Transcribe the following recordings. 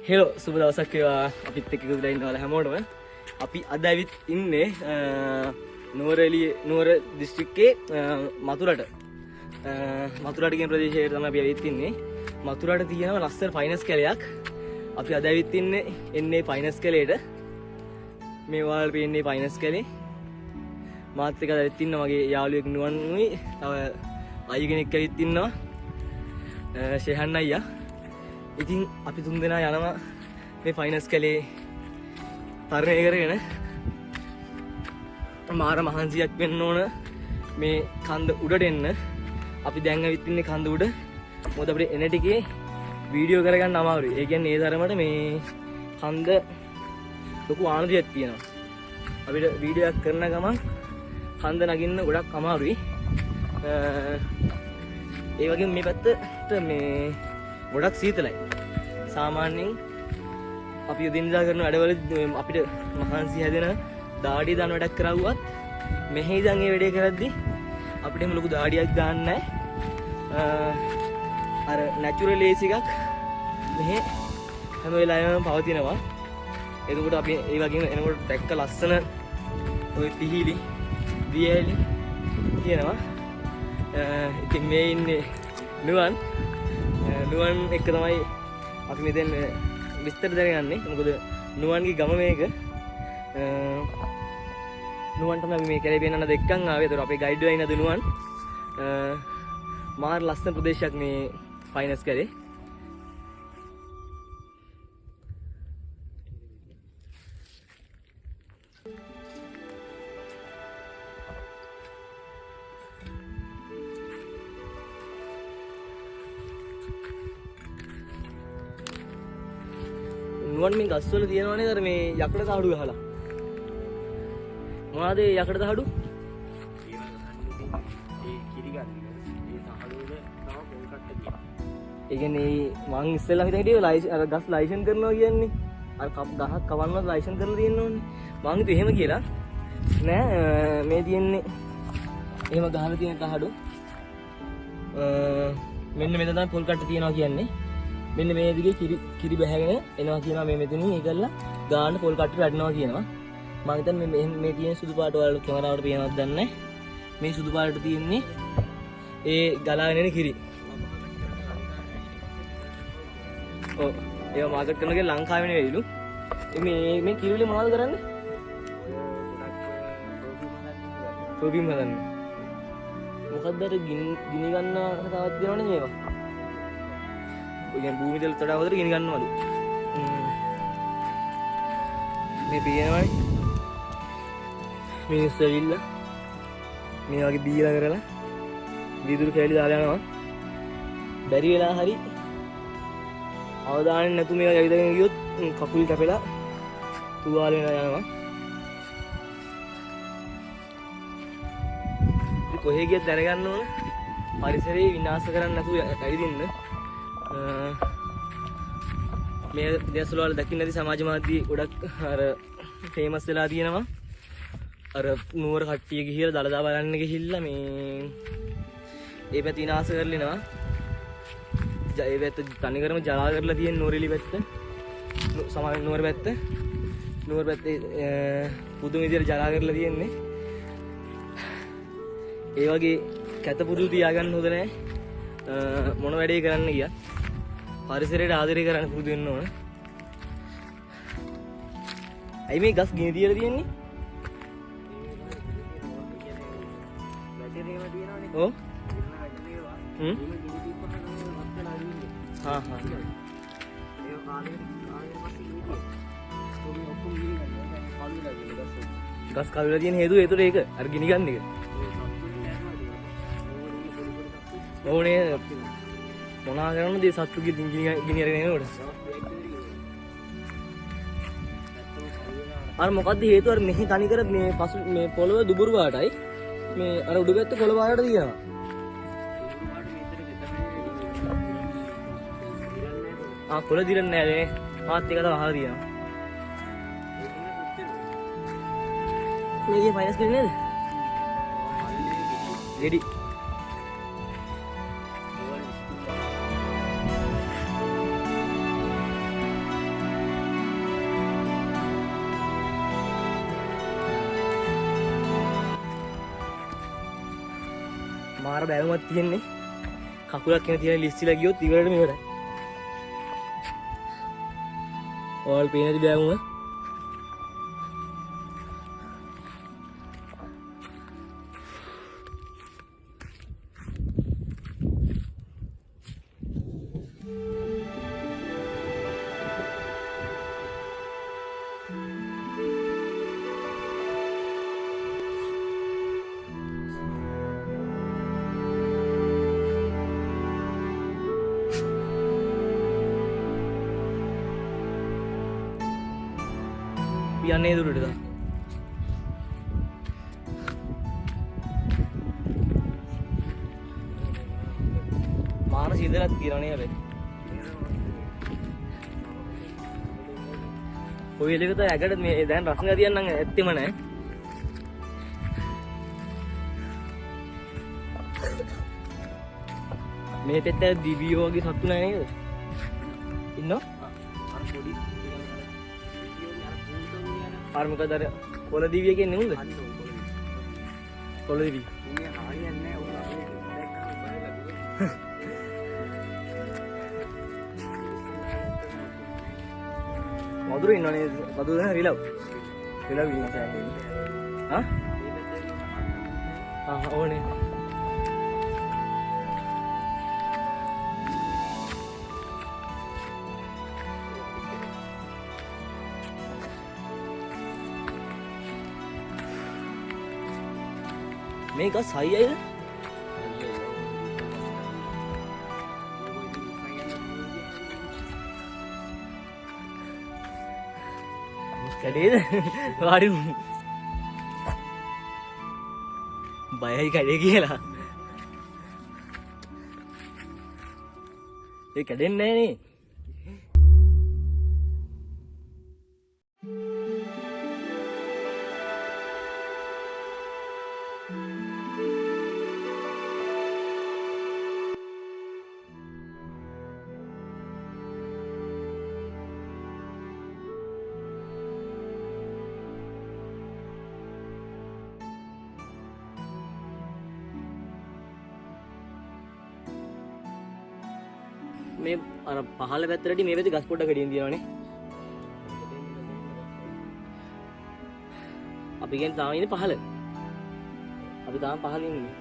Hello සුබ දවසක් වේවා අපිත් එක්ක ඉඳලා ඉන්නවල හැමෝටම. අපි අද ඇවිත් ඉන්නේ නුවර දිස්ත්‍රික්කයේ මතුරට කියන ප්‍රදේශයේ තමයි අපි ඇවිත් ඉන්නේ. මතුරට තියෙනවා ලස්සන ෆයිනස් කැලයක්. අපි අද ඇවිත් එන්නේ ෆයිනස් කැලේට. මේ වල පේන්නේ ෆයිනස් කැලේ. මාත් එක්ක ඇවිත් ඉන්න මගේ යාළුවෙක් නුවන්ුයි. තව අය කෙනෙක් ඇවිත් ඉන්නවා. ෂෙහන් අයියා. ඉතින් අපි තුන් දෙනා යනවා මේ ෆයිනස් කැලේ තරණය කරගෙන. මාර මහන්සියක් වෙන්න ඕන මේ කන්ද උඩට එන්න. අපි දැන් ඇවිත් ඉන්නේ කන්ද උඩ. මොකද අපිට එන ටිකේ වීඩියෝ කරගන්න අමාරුයි. ඒ කියන්නේ ඒ තරමට මේ කන්ද ලොකු ආනතියක් තියෙනවා. අපිට වීඩියෝ එකක් කරන ගමන් කන්ද නගින්න ගොඩක් අමාරුයි. ඒ වගේම මේ පැත්තට මේ ගොඩක් සීතලයි. සාමාන්‍යයෙන් අපි එදිනදා කරන වැඩවල අපිට මහන්සි හැදෙන දාඩිය දාන වැඩක් කරවුවත් මෙහි ඉඳන් මේ වැඩේ කරද්දි අපිට එහෙම ලොකු දාඩියක් දාන්න නැහැ. අර නැචරල් ඒස් එකක් මෙහි හැම වෙලාවෙම පවතිනවා. එතකොට අපි ඒ වගේම එනකොට දැක්ක ලස්සන ওই පිහිලි දියැලි තියෙනවා. ඉතින් මේ ඉන්නේ නුවන් එක තමයි අපි මෙතෙන් විස්තර දැනගන්නේ. මොකද නුවන්ගේ ගම මේක. නුවන් තමයි අපි මේ කැලේ පේනන දෙක්කන් ආවේ. ඒතර අපේ ගයිඩ් වෙලා ඉන්නද නුවන්. මාර ලස්සන ප්‍රදේශයක් මේ ෆයිනස් කැලේ. නුවන් මේ ගස්වල තියෙනවනේ අර මේ යකඩ තහඩු ගහලා. මොනවාද ඒ යකඩ තහඩු? ඒ කිරි ගන්න. ඒ තහඩු වල තව පොල් කට්ට තියෙනවා. ඒ කියන්නේ මං ඉස්සෙල්ලා හිතන් හිටියේ අර ගස් ලයිසන් කරනවා කියන්නේ. අර ගහක් කවන්නවත් ලයිසන් කරලා තියෙන්න ඕනේ. මං හිතුවේ එහෙම කියලා. නෑ මේ තියෙන්නේ එහෙම ගහලා තියෙන තහඩු. මෙන්න මෙතන තමයි පොල් කට්ට තියෙනවා කියන්නේ. මෙන්න මේ දිගේ කිරි බැහැගෙන එනවා කියනවා මේ මෙතනින් ඒකල්ලා ගාන පොල් කට්ටි වැඩනවා කියනවා. මම හිතන්නේ මේ තියෙන සුදු පාට වල කැමරාවට පේනවද දන්නේ නැහැ. මේ සුදු පාටට තියෙන්නේ ඒ ගලාගෙන එන කිරි. ඔව් ඒවා මාකට් කරනකේ ලංකාවේ නෙවෙයිලු. මේ කිරි වල මොනවද කරන්නේ? ප්‍රෝබීම් හදන්නේ. මොකද්ද අර ගිනි ගන්න කතාවක් තියෙනවනේ මේවා. භූමි තල තඩා හොදට ගිනි ගන්නවලු. මේ පේනවනේ මිනිස්සු ඇවිල්ලා මේ වගේ බීලා කරලා වීදුරු කැලි දාලා යනවා. බැරි වෙලා හරි අවදානෙ නැතු මේවා ඇවිදගෙන ගියොත් කකුල් කැපෙලා තුවාල වෙලා යනවා. ඉතින් කොහේ ගියත් දැනගන්න ඕන පරිසරය විනාශ කරන්න නැතුව ඇවිදින්න. මේ දේශවල වල දකින්න ඇති සමාජ මාධ්‍ය ගොඩක් අර ෆේමස් වෙලා තියෙනවා. අර නුවර කට්ටිය ගිහිල්ලා දලදා බලන්න ගිහිල්ලා මේ ඒ පැත්ත විනාශ කරලිනවා. ඒ පැත්ත තනිකරම ජලා කරලා තියෙන නුවරඑලි පැත්ත. සමාන නුවර පැත්ත. නුවර පැත්තේ පුදුම විදියට ජලා කරලා තියෙන්නේ. ඒ වගේ කැත පුරුදු තියාගන්න හොඳ නැහැ. මොන වැඩේ කරන්න ගියත් පරිසරයට ආදරය කරන්න පුරුදු වෙන්න ඕන. ඇයි මේ ගස් ගිනි තියලා තියෙන්නේ? ඔව්. හා හා. ගස් කවිලා තියෙන හේතුව ඒතර ඒක අර ගිනි ගන්න එක. ඕනේ මොනා කරනද මේ සත්තු ගිනි අරගෙන එනකොට. අර මොකද්ද හේතුව? අර මෙහි තනි කර මේ පසු මේ පොළව දුබුරු පාටයි. මේ අර උඩු පැත්ත කොළ පාටට තියෙනවා. කොළ දිරන්නේ නැහැ නේ. මාත් එක තමයි අහලා තියෙනවා. මේකේ ෆයිනස් කරන්නේ නේද? රෙඩි. මාර බැලුමක් තියෙන්නේ. කකුලක් කියන තියෙන ලිස්සිලා ගියොත් ඉවරටම ඉවරයි. ඕල් පේනදි බැලුම. යන්නේ දුරටද මාන සීදලක් තියරනේ හැබැයි කොයි වෙලෙකද ඇගට මේ දැන් රස්න තියන්නම් ඇත්තෙම නැහැ මේ පෙත්ත දිවියෝ වගේ සත්තු නැහැ නේද ඉන්නෝ අර පොඩි අර මොකද අර කොළ දිවිය කියන්නේ නුඹ කොළ දිවිය උන්නේ හරියන්නේ නැහැ මధుර ඉන්නනේ මధుර රිලව් ඉන්න සෑහෙන්නේ ඕනේ මේක සයියයිද කඩේද වාඩි බයයි කඩේ කියලා ඒ කඩෙන්නේ නැහැ නේ මේ අර පහළ පැත්තට මේ පැත්තේ ගස් පොඩ්ඩක් ගෙඩියෙන් දිනවනේ. අපි කියන්නේ තාම ඉන්නේ පහළ. අපි තාම පහළ ඉන්නේ.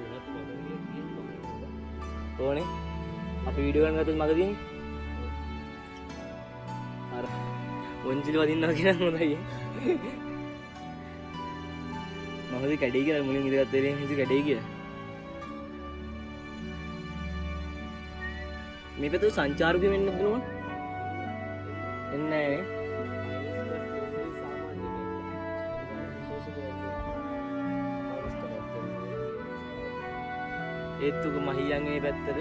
ඕනේ. අපි වීඩියෝ ගන්න ගත්තොත් මගදීනේ. අර වොන්ජිල වදින්නවා කියන හොඳයි. මොකද කැඩේ කියලා මුලින් ඉඳගත්තේ ඉතින් කැඩේ කියලා. මේ පැත්තට සංචාරකයෙ වෙන්න දුන්නා එන්නේ ඒත්තුක මහියන්ගේ පැත්තට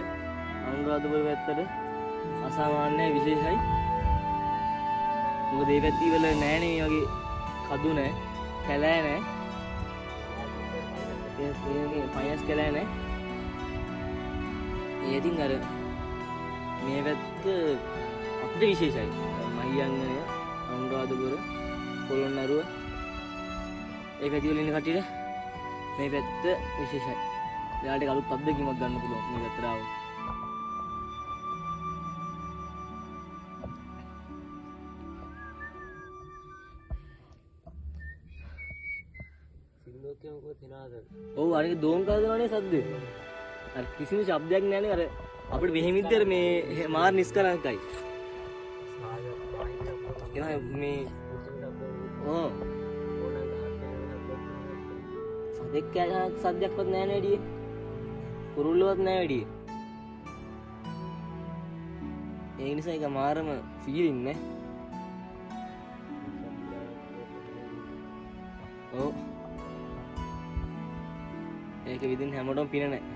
අනුරාධපුර පැත්තට අසාමාන්‍ය විශේෂයි මොකද මේ පැත්තේ වල නෑනේ මේ වගේ කදු නෑ කැලෑ නෑ ඒ පයස් කැලෑ නෑ ඒ ඉතින් අර මේ පැත්ත අපිට විශේෂයි මහියංගනය අනුරාධපුර පොළොන්නරුව ඒ පැති වල ඉන්න කට්ටියට මේ පැත්ත විශේෂයි එයාලට අලුත් අත්දැකීමක් ගන්න පුළුවන් මේ පැත්තට ආවොත් සිංහෝකේ මොකද තිනාද ඔව් අර දෝංකා දෙනවනේ සද්දේ අර කිසිම ශබ්දයක් නැහැනේ අර අපිට මෙහෙමින්තර මේ මාර නිස්කලංකයි එනවා මේ ඕ සද්දයක් කෑගහක් සද්දයක්වත් නැහැ නේ එඩියේ කුරුල්ලවත් නැහැ එඩියේ ඒ නිසා ඒක මාරම ෆීලින් නේ ඔව් ඒක විදිහින් හැමෝටම පින නැහැ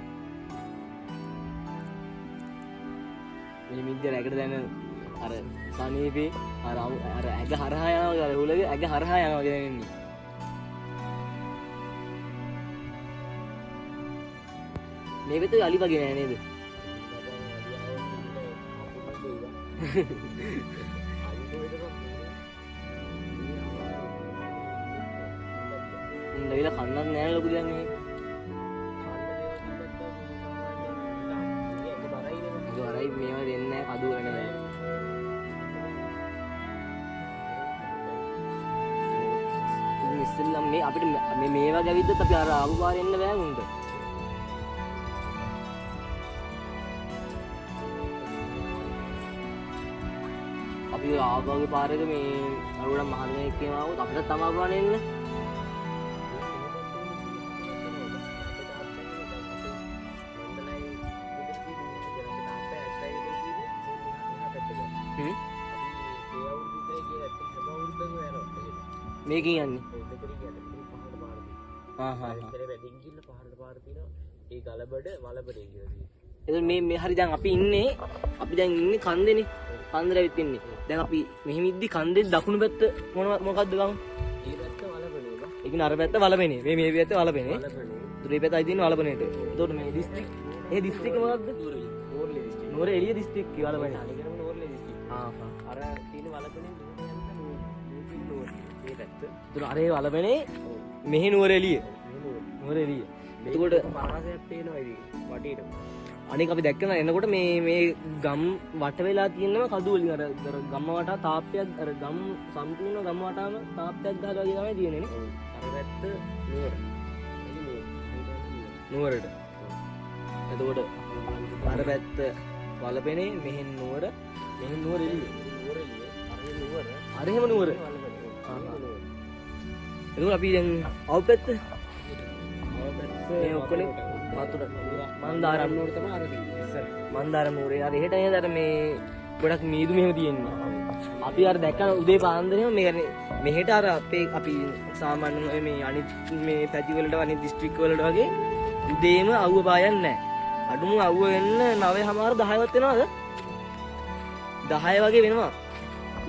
මේ මිද්දේ රැකට දැන අර සනීපේ අර ඇග හරහා යනවා අර හුලගේ ඇග හරහා යනවා වගේ දැනෙන්නේ මේ වෙත අලි වගේ නෑ නේද නේවිලා කන්නත් නෑ ලොකු දෙයක් නේ කදුව වෙන නෑ. ඉස්සෙල්ලා මේ අපිට මේවා ගැවිද්දත් අපි අර ආපු පාරේ එන්න බෑ උන්ට. අපි ආපුගේ පාරේක මේ අරුණ මහල්ලේ එක්කම ආවොත් අපිට තමයි පුළුවන් එන්න. මේකෙන් යන්නේ. එතකොට මේ හරි දැන් අපි දැන් ඉන්නේ කන්දේනේ. කන්දර ඇවිත් ඉන්නේ. දැන් අපි මෙහෙම ඉද්දි කන්දේ දකුණු පැත්ත මොකක්ද ගම? මේ පැත්ත වලපනේ. ඒ කියන්නේ අර පැත්ත වලපනේ. මේ පැත්ත වලපනේ. මේ පැත්ත අයිති ඉන්නේ වලපනේට. එතකොට මේ දිස්ත්‍රික් මොකක්ද? නෝර එළිය දිස්ත්‍රික් වලපනේ. අනිකරම නෝරලේ දිස්ත්‍රික්. අර තියෙන වලපනේ අරේ වලපනේ මෙහි නුවර එළිය. එතකොට පරාසයක් පේනවා ඉතින් වටේට. අනික අපි දැක්කම එනකොට මේ ගම් වට වෙලා තියෙනවා කදු වලින් අර ගම වටා තාප්පයක් අර ගම් සම්පූර්ණ ගම වටාම තාප්පයක් ගහලා වගේ තමයි තියෙන්නේ නේ. අර පැත්ත නුවරට. එතකොට අර පැත්ත වලපනේ මෙහෙන් නුවර එළිය. අරහෙම නුවර. එතකොට අපි දැන් අවු පැත්ත මේ ඔක්කොම වතුර මන්දාරම් නුවර තමයි අර ඉස්සර මන්දාරම් නුවරේ අර එහෙට නේද අර මේ ගොඩක් මීදු මෙහෙම තියෙන්නේ. අපි අර දැක්ක උදේ පාන්දරේම මේ මෙහෙට අර අපි සාමාන්‍යයෙන් මේ අනිත් මේ පැති වලට අනිත් දිස්ත්‍රික් වලට වගේ උදේම අවුව පායන්නේ නැහැ. අඩුම අවුව වෙන්න 9:00මාර 10වත් වෙනවද? 10 වගේ වෙනවා.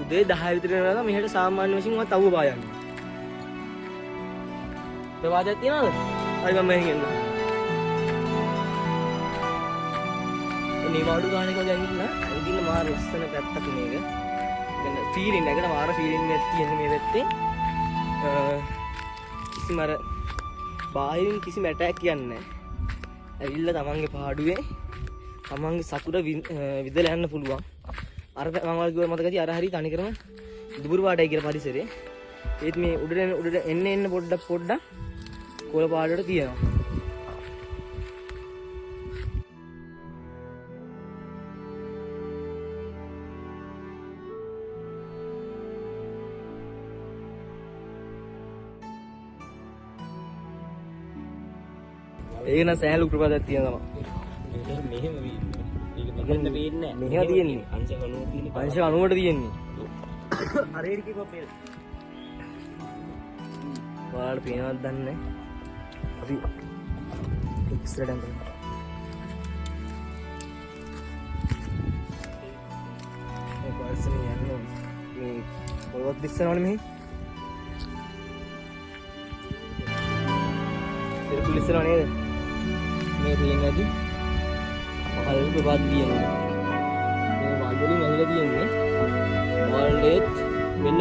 උදේ 10 විතර වෙනවා මෙහෙට සාමාන්‍ය වශයෙන්වත් අවුව පායන්නේ. ප්‍රවාදයක් තියනවද? අයි මම මෙහෙන් එන්න. නිවාඩු ගානක දැන් ඉන්න මාර ලස්සන පැත්තක් මේක. දැන් ෆීලින් එකට මාර ෆීලින් එකක් තියෙන මේ පැත්තේ. කිසිම අර බාහිරින් කිසිම ඇටැක් කියන්නේ නැහැ. ඇවිල්ලා තමන්ගේ පාඩුවේ තමන්ගේ සතුට විදලා යන්න පුළුවන්. අර මම වල කිව්වා මතකයි අර හරිය තනිකරම දුබුරු පාඩයි කියලා පරිසරේ. ඒත් මේ උඩට එන්න පොඩ්ඩක් කොළ පාඩට තියෙනවා. ඒක නම් සෑහළු ප්‍රපාතයක් තියෙනවා තමයි. මෙහෙම වෙන්නේ. මෙහෙම තියෙන්නේ. අංශ 90ට තියෙන්නේ. අර හේරි කිව්වා ඔයාලට පේනවද දන්නේ නැහැ. අපි එක්ස්ට්‍රා ඩම් කරමු. මේ පර්සන් යන්නේ මේ පොරවක් දිස්සනවනේ මෙහි. සිරපුල් ඉස්සරව නේද? මේ තියෙන්නේ නැති. පහළ ප්‍රපාත තියෙන්නේ. මේ වල් වලින් ඇහිලා තියෙන්නේ. වල්ලෙත් මෙන්න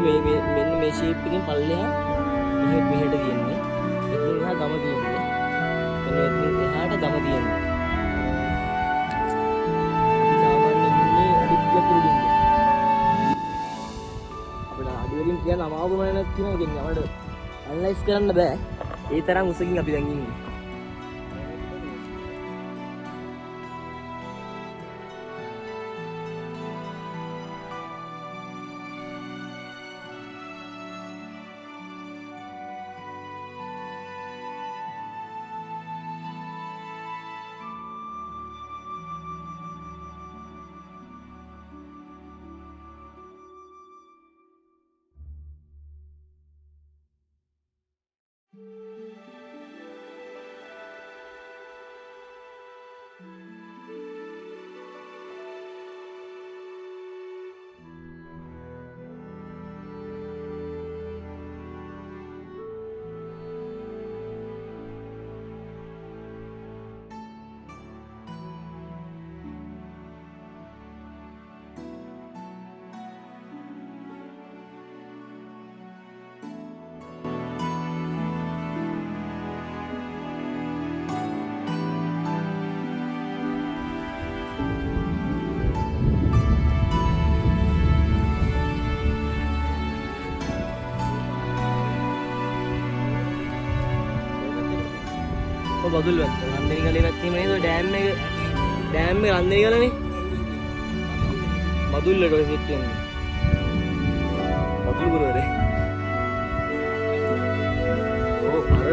මේ ෂේප් එකෙන් පල්ලෙහා මෙහෙට තියෙන්නේ. එතන එහා ගම තියෙන්නේ. එතන එහාට ගම තියෙන්නේ. සාමාන්‍යයෙන් මේ අඩියක් උඩින්. අපිට අඩි වලින් කියන අමාරු ප්‍රමාණයක් තියෙනවා. ඒ කියන්නේ අපිට ඇනලයිස් කරන්න බෑ. ඒ තරම් උසකින් අපි දැන් ඉන්නේ. බදුල් වැත්ත. රන්දෙනි ගලේ වැත්තේම නේද ඩෑම් එක රන්දෙනි ගලනේ. බදුල් වලට සෙට් වෙන්නේ. බදුල් ගුරුවරේ. ඕ අර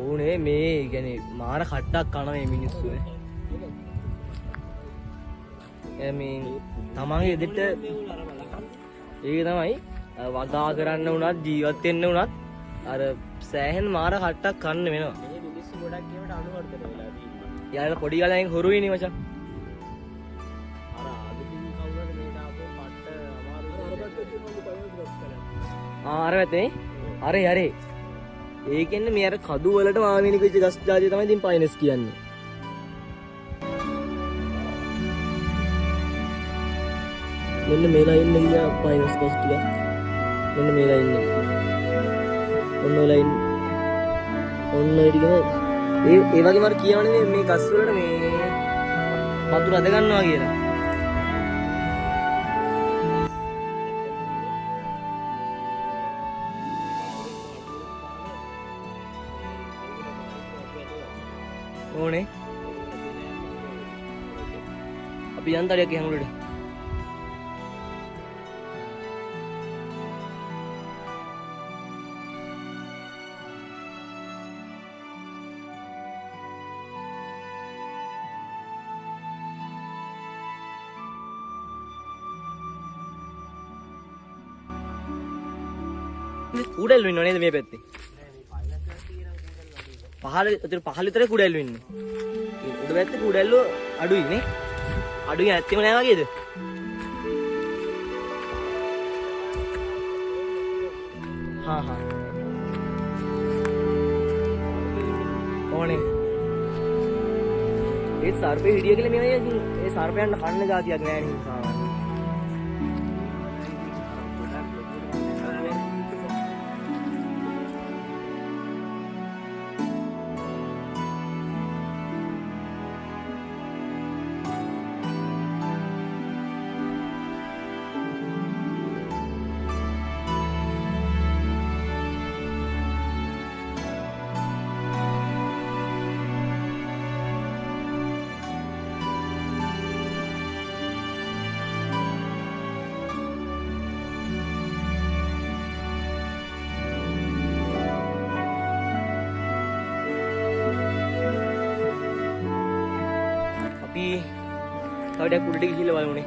ඕනේ මේ කියන්නේ මාර කට්ටක් කන මේ මිනිස්සු මේ තමන්ගේ දෙට ඒක තමයි වගා කරන්න වුණත් ජීවත් වෙන්න වුණත් අර සෑහෙන මාර කට්ටක් කන්න වෙනවා. මේ මිනිස්සු ගොඩක් ඒවට අනුවර්තන වෙලා තියෙනවා. යාළුවා පොඩි කාලෙන් හොරුයිනේ මචං. අර ආදිකින් කවුරුහරි මේ දාපුව පට්ට අමාරු අර වැතේ අරේ ඒකෙන්න මේ අර කදු වලට මාමිනික වෙච්ච ගස් ජාතිය තමයි ඉතින් පයිනස් කියන්නේ. මෙන්න මේලා ඉන්න ගියා පයිනස් ගස් ටික. මෙන්න මේලා ඉන්නේ. ඔන්න ඔයලා ඉන්න. ඔන්න ඒ ටිකම ඒ වගේම අර කියවනේ මේ ගස් වලට මේ වතුර අද ගන්නවා කියලා. ඕනේ අපි යන්තරියක් හැමුලට කුඩල්ලු ඉන්නව නේද මේ පැත්තේ? පහළ විතර කුඩල්ලු ඉන්නේ. උඩ පැත්තේ කුඩල්ලු අඩුයි නේ. අඩුයි නැත්නම් නෑ වගේද? හා ඕනේ. ඒ සර්පේ හිටිය කියලා මේ අය ඒ සර්පයන්ට කන්න જાතියක් නෑ නේ සාමාන්‍යයෙන්. තවඩයක් උඩට ගිහිල්ලා බලමුනේ.